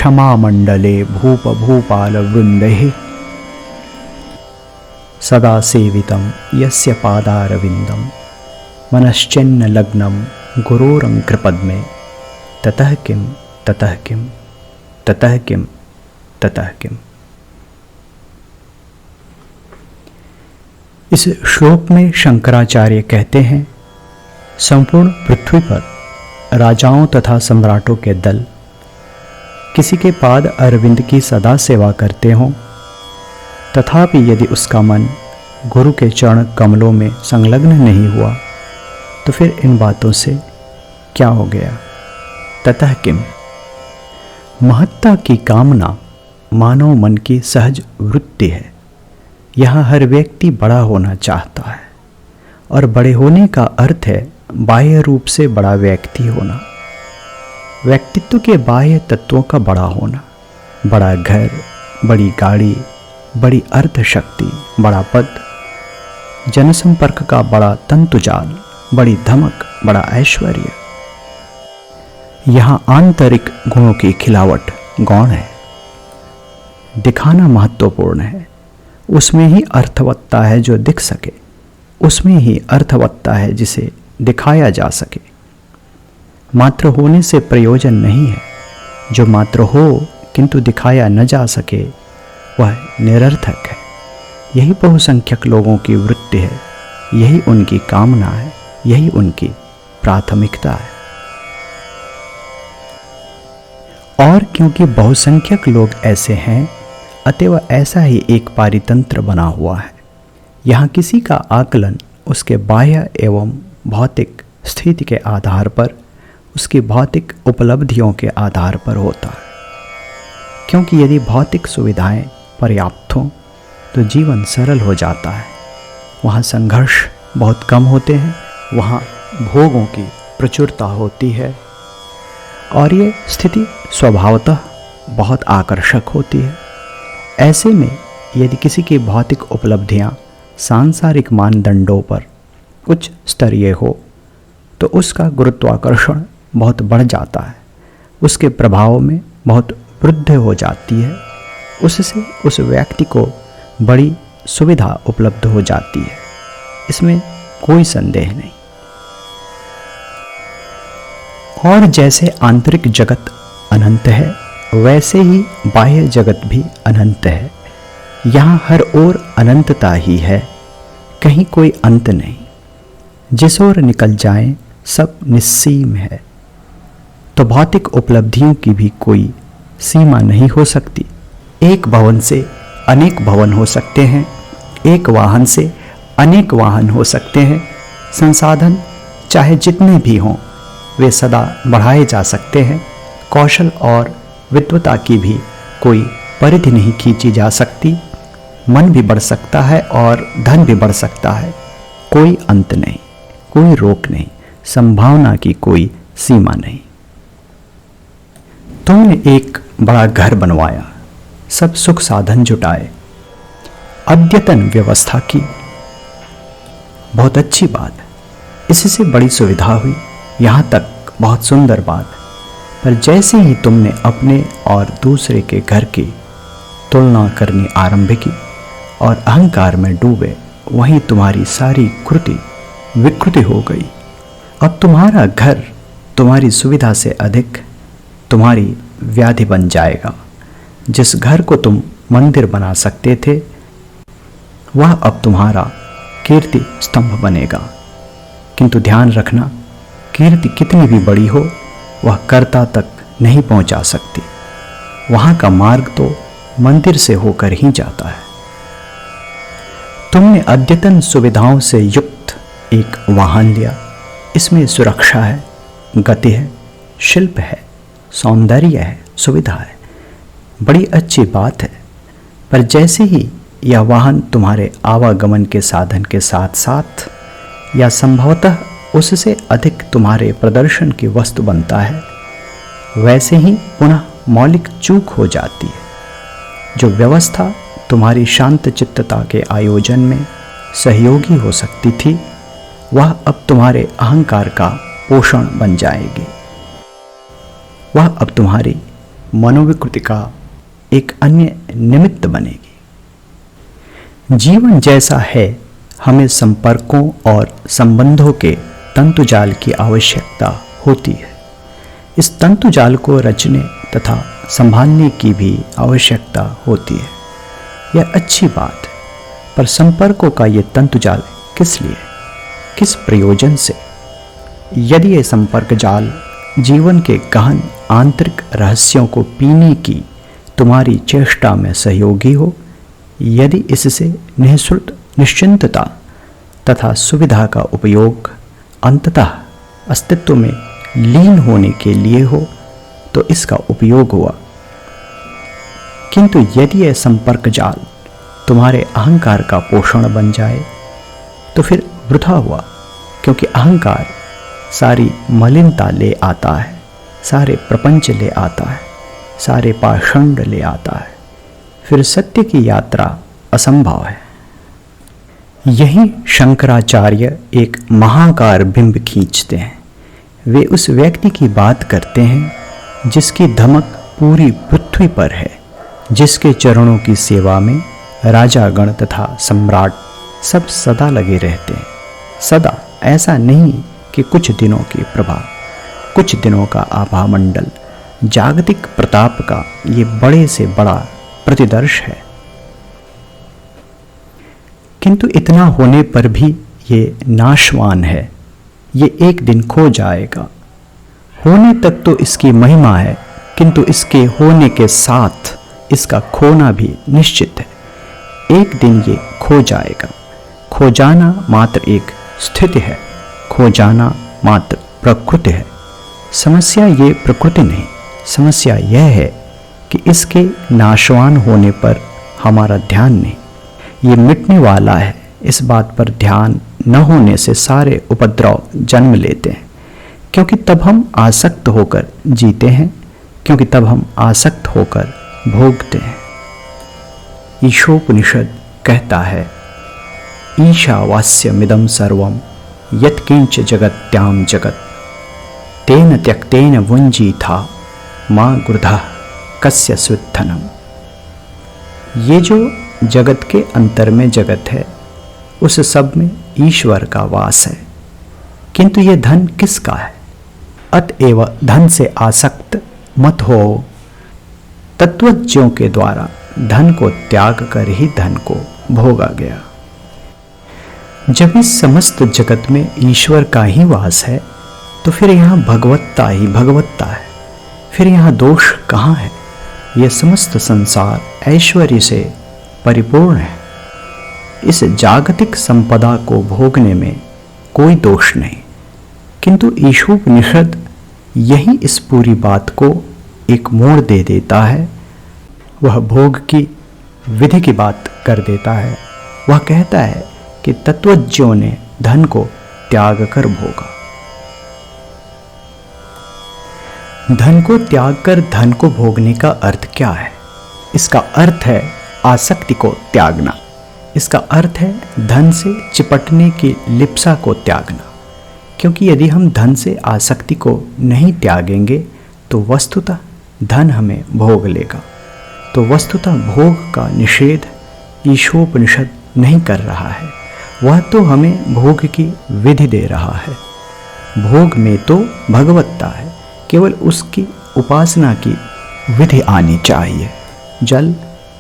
क्षमामण्डले भूपभूपालवृन्दैः सदा सेवितं यस्य पादारविन्दं मनश्चिन्न लग्नं गुरोरङ्घ्रिपद्मे ततः किं ततः किं ततः किं ततः किम। इस श्लोक में शंकराचार्य कहते हैं, संपूर्ण पृथ्वी पर राजाओं तथा सम्राटों के दल किसी के पाद अरविंद की सदा सेवा करते हों, तथापि यदि उसका मन गुरु के चरण कमलों में संलग्न नहीं हुआ तो फिर इन बातों से क्या हो गया। ततः किम। महत्ता की कामना मानव मन की सहज वृत्ति है। यहाँ हर व्यक्ति बड़ा होना चाहता है और बड़े होने का अर्थ है बाह्य रूप से बड़ा व्यक्ति होना, व्यक्तित्व के बाह्य तत्वों का बड़ा होना, बड़ा घर, बड़ी गाड़ी, बड़ी अर्थ शक्ति, बड़ा पद, जनसंपर्क का बड़ा तंतुजाल, बड़ी धमक, ऐश्वर्य ऐश्वर्य। यहाँ आंतरिक गुणों की खिलावट गौण है। दिखाना महत्वपूर्ण है, उसमें ही अर्थवत्ता है जो दिख सके, उसमें ही अर्थवत्ता है जिसे दिखाया जा सके। मात्र होने से प्रयोजन नहीं है। जो मात्र हो किंतु दिखाया न जा सके वह निरर्थक है। यही बहुसंख्यक लोगों की वृत्ति है, यही उनकी कामना है, यही उनकी प्राथमिकता है। और क्योंकि बहुसंख्यक लोग ऐसे हैं, अतएव ऐसा ही एक पारितंत्र बना हुआ है। यहाँ किसी का आकलन उसके बाह्य एवं भौतिक स्थिति के आधार पर, उसकी भौतिक उपलब्धियों के आधार पर होता है। क्योंकि यदि भौतिक सुविधाएं पर्याप्त हों तो जीवन सरल हो जाता है। वहाँ संघर्ष बहुत कम होते हैं, वहाँ भोगों की प्रचुरता होती है और ये स्थिति स्वभावतः बहुत आकर्षक होती है। ऐसे में यदि किसी की भौतिक उपलब्धियां सांसारिक मानदंडों पर उच्च स्तरीय हो तो उसका गुरुत्वाकर्षण बहुत बढ़ जाता है, उसके प्रभाव में बहुत वृद्धि हो जाती है, उससे उस व्यक्ति को बड़ी सुविधा उपलब्ध हो जाती है, इसमें कोई संदेह नहीं। और जैसे आंतरिक जगत अनंत है वैसे ही बाह्य जगत भी अनंत है। यहाँ हर ओर अनंतता ही है, कहीं कोई अंत नहीं। जिस ओर निकल जाएं सब निस्सीम है। तो भौतिक उपलब्धियों की भी कोई सीमा नहीं हो सकती। एक भवन से अनेक भवन हो सकते हैं, एक वाहन से अनेक वाहन हो सकते हैं। संसाधन चाहे जितने भी हों वे सदा बढ़ाए जा सकते हैं। कौशल और विद्वता की भी कोई परिधि नहीं खींची जा सकती। मन भी बढ़ सकता है और धन भी बढ़ सकता है। कोई अंत नहीं, कोई रोक नहीं, संभावना की कोई सीमा नहीं। तुमने एक बड़ा घर बनवाया, सब सुख साधन जुटाए, अद्यतन व्यवस्था की, बहुत अच्छी बात। इससे बड़ी सुविधा हुई, यहाँ तक बहुत सुंदर बात। पर जैसे ही तुमने अपने और दूसरे के घर की तुलना करनी आरंभ की और अहंकार में डूबे, वहीं तुम्हारी सारी कृति विकृति हो गई। अब तुम्हारा घर तुम्हारी सुविधा से अधिक तुम्हारी व्याधि बन जाएगा। जिस घर को तुम मंदिर बना सकते थे वह अब तुम्हारा कीर्ति स्तंभ बनेगा। किंतु ध्यान रखना, कीर्ति कितनी भी बड़ी हो वह कर्ता तक नहीं पहुंचा सकती। वहां का मार्ग तो मंदिर से होकर ही जाता है। तुमने अद्यतन सुविधाओं से युक्त एक वाहन लिया। इसमें सुरक्षा है, गति है, शिल्प है, सौंदर्य है, सुविधा है, बड़ी अच्छी बात है। पर जैसे ही यह वाहन तुम्हारे आवागमन के साधन के साथ साथ या संभवतः उससे अधिक तुम्हारे प्रदर्शन की वस्तु बनता है, वैसे ही पुनः मौलिक चूक हो जाती है। जो व्यवस्था तुम्हारी शांत चित्तता के आयोजन में सहयोगी हो सकती थी वह अब तुम्हारे अहंकार का पोषण बन जाएगी। वह अब तुम्हारी मनोविकृति का एक अन्य निमित्त बनेगी। जीवन जैसा है, हमें संपर्कों और संबंधों के तंतुजाल की आवश्यकता होती है। इस तंतुजाल को रचने तथा संभालने की भी आवश्यकता होती है। यह अच्छी बात है, पर संपर्कों का ये तंतुजाल किस लिए, किस प्रयोजन से? यदि ये संपर्क जाल जीवन के गहन आंतरिक रहस्यों को पीने की तुम्हारी चेष्टा में सहयोगी हो, यदि इससे निःशुल्क निश्चिंतता तथा सुविधा का उपयोग अंततः अस्तित्व में लीन होने के लिए हो, तो इसका उपयोग हुआ। किंतु यदि यह संपर्क जाल तुम्हारे अहंकार का पोषण बन जाए, तो फिर वृथा हुआ, क्योंकि अहंकार सारी मलिनता ले आता है, सारे प्रपंच ले आता है, सारे पाषंड ले आता है। फिर सत्य की यात्रा असंभव है। यही शंकराचार्य एक महाकार बिंब खींचते हैं। वे उस व्यक्ति की बात करते हैं जिसकी धमक पूरी पृथ्वी पर है, जिसके चरणों की सेवा में राजागण तथा सम्राट सब सदा लगे रहते हैं। सदा, ऐसा नहीं कि कुछ दिनों की प्रभा, कुछ दिनों का आभा मंडल, जागतिक प्रताप का ये बड़े से बड़ा प्रतिदर्श है। किंतु इतना होने पर भी ये नाशवान है। ये एक दिन खो जाएगा। होने तक तो इसकी महिमा है, किंतु इसके होने के साथ इसका खोना भी निश्चित है। एक दिन ये खो जाएगा। खो जाना मात्र एक स्थिति है, खो जाना मात्र प्रकृति है। समस्या ये प्रकृति नहीं, समस्या यह है कि इसके नाशवान होने पर हमारा ध्यान नहीं। ये मिटने वाला है, इस बात पर ध्यान न होने से सारे उपद्रव जन्म लेते हैं, क्योंकि तब हम आसक्त होकर जीते हैं, क्योंकि तब हम आसक्त होकर भोगते हैं। ईशोपनिषद कहता है, ईशावास्यमिदं सर्वं यत्किंच जगत्याम जगत तेन त्यक्तेन भुञ्जीथा मा गुर्धः कस्य स्विद्धनम्। ये जो जगत के अंतर में जगत है, उस सब में ईश्वर का वास है। किंतु ये धन किसका है? अतएव धन से आसक्त मत हो। तत्वज्ञों के द्वारा धन को त्याग कर ही धन को भोगा गया। जब इस समस्त जगत में ईश्वर का ही वास है, तो फिर यहाँ भगवत्ता ही भगवत्ता है। फिर यहाँ दोष कहाँ है? यह समस्त संसार ऐश्वर्य से परिपूर्ण है। इस जागतिक संपदा को भोगने में कोई दोष नहीं। किंतु ईशोपनिषद यही इस पूरी बात को एक मोड़ दे देता है। वह भोग की विधि की बात कर देता है। वह कहता है कि तत्वज्ञों ने धन को त्याग कर भोगा। धन को त्याग कर धन को भोगने का अर्थ क्या है? इसका अर्थ है आसक्ति को त्यागना। इसका अर्थ है धन से चिपटने की लिप्सा को त्यागना। क्योंकि यदि हम धन से आसक्ति को नहीं त्यागेंगे, तो वस्तुतः धन हमें भोग लेगा। तो वस्तुतः भोग का निषेध ईशोपनिषद नहीं कर रहा है, वह तो हमें भोग की विधि दे रहा है। भोग में तो भगवत्ता है, केवल उसकी उपासना की विधि आनी चाहिए। जल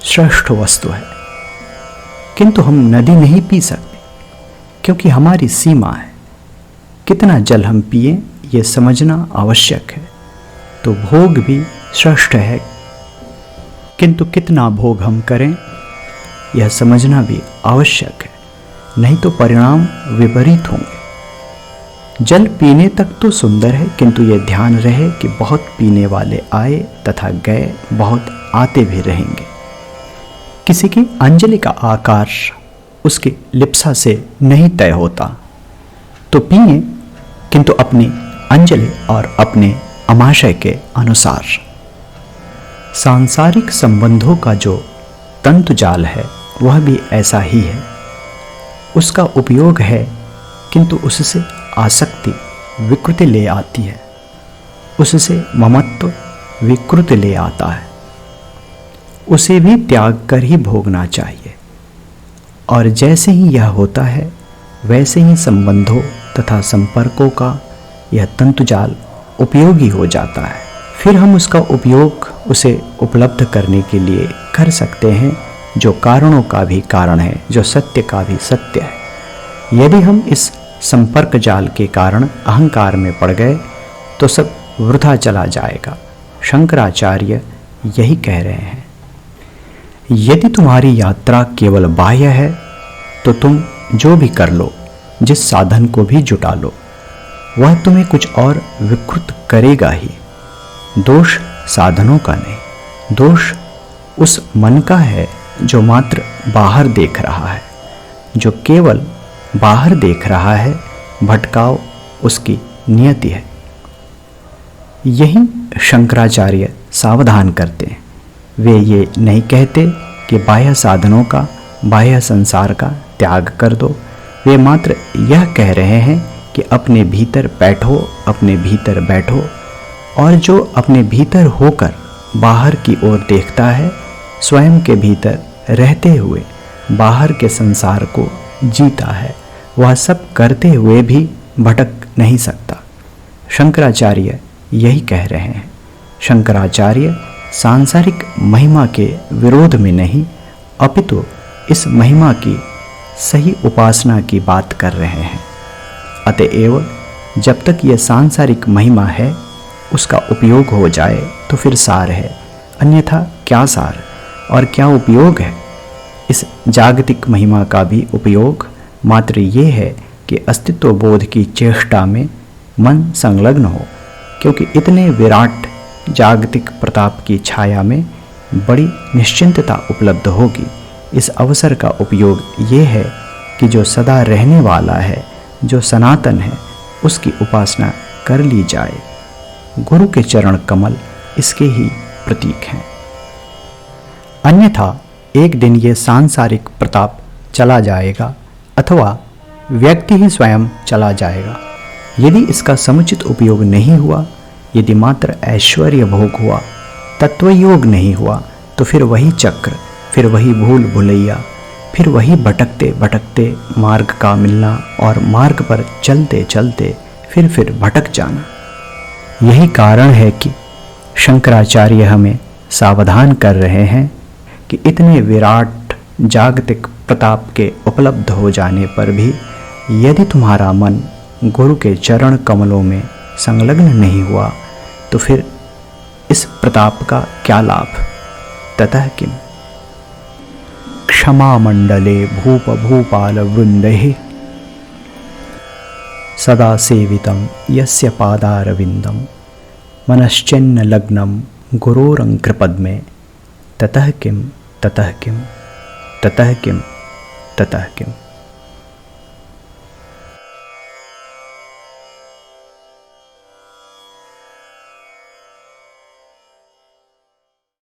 श्रेष्ठ वस्तु है, किंतु हम नदी नहीं पी सकते, क्योंकि हमारी सीमा है। कितना जल हम पिए ये समझना आवश्यक है। तो भोग भी श्रेष्ठ है, किंतु कितना भोग हम करें यह समझना भी आवश्यक है, नहीं तो परिणाम विपरीत होंगे। जल पीने तक तो सुंदर है, किंतु यह ध्यान रहे कि बहुत पीने वाले आए तथा गए, बहुत आते भी रहेंगे। किसी की अंजलि का आकार उसकी लिप्सा से नहीं तय होता। तो पिए, किंतु अपनी अंजलि और अपने आमाशय के अनुसार। सांसारिक संबंधों का जो तंतुजाल है, वह भी ऐसा ही है। उसका उपयोग है, किंतु उससे आसक्ति विकृति ले आती है। उससे ममत्व विकृत ले आता है, उसे भी त्याग कर ही भोगना चाहिए। और जैसे ही यह होता है वैसे ही संबंधों तथा संपर्कों का यह तंतुजाल उपयोगी हो जाता है। फिर हम उसका उपयोग उसे उपलब्ध करने के लिए कर सकते हैं, जो कारणों का भी कारण है, जो सत्य का भी सत्य है। यदि हम इस संपर्क जाल के कारण अहंकार में पड़ गए तो सब वृथा चला जाएगा। शंकराचार्य यही कह रहे हैं। यदि तुम्हारी यात्रा केवल बाह्य है तो तुम जो भी कर लो, जिस साधन को भी जुटा लो, वह तुम्हें कुछ और विकृत करेगा ही। दोष साधनों का नहीं, दोष उस मन का है जो मात्र बाहर देख रहा है, जो केवल बाहर देख रहा है। भटकाव उसकी नियति है। यही शंकराचार्य सावधान करते हैं। वे ये नहीं कहते कि बाह्य साधनों का, बाह्य संसार का त्याग कर दो। वे मात्र यह कह रहे हैं कि अपने भीतर बैठो, अपने भीतर बैठो, और जो अपने भीतर होकर बाहर की ओर देखता है, स्वयं के भीतर रहते हुए बाहर के संसार को जीता है, वह सब करते हुए भी भटक नहीं सकता। शंकराचार्य यही कह रहे हैं। शंकराचार्य सांसारिक महिमा के विरोध में नहीं, अपितु इस महिमा की सही उपासना की बात कर रहे हैं। अतएव जब तक यह सांसारिक महिमा है, उसका उपयोग हो जाए तो फिर सार है, अन्यथा क्या सार और क्या उपयोग है। इस जागतिक महिमा का भी उपयोग मात्र ये है कि अस्तित्व बोध की चेष्टा में मन संलग्न हो, क्योंकि इतने विराट जागतिक प्रताप की छाया में बड़ी निश्चिंतता उपलब्ध होगी। इस अवसर का उपयोग ये है कि जो सदा रहने वाला है, जो सनातन है, उसकी उपासना कर ली जाए। गुरु के चरण कमल इसके ही प्रतीक हैं। अन्यथा एक दिन ये सांसारिक प्रताप चला जाएगा अथवा व्यक्ति ही स्वयं चला जाएगा। यदि इसका समुचित उपयोग नहीं हुआ, यदि मात्र ऐश्वर्य भोग हुआ, तत्वयोग नहीं हुआ, तो फिर वही चक्र, फिर वही भूल भुलैया, फिर वही भटकते भटकते मार्ग का मिलना और मार्ग पर चलते चलते फिर भटक जाना। यही कारण है कि शंकराचार्य हमें सावधान कर रहे हैं कि इतने विराट जागतिक प्रताप के उपलब्ध हो जाने पर भी यदि तुम्हारा मन गुरु के चरण कमलों में संलग्न नहीं हुआ, तो फिर इस प्रताप का क्या लाभ। ततः किम क्षमा मंडले भूप भूपाल वृंदे सदा सेवितं यस्य पादारविंदम मनश्चिन्न लग्नं गुरोरंकृपद्मे ततः किम ततः किम ततः किम ततः किम।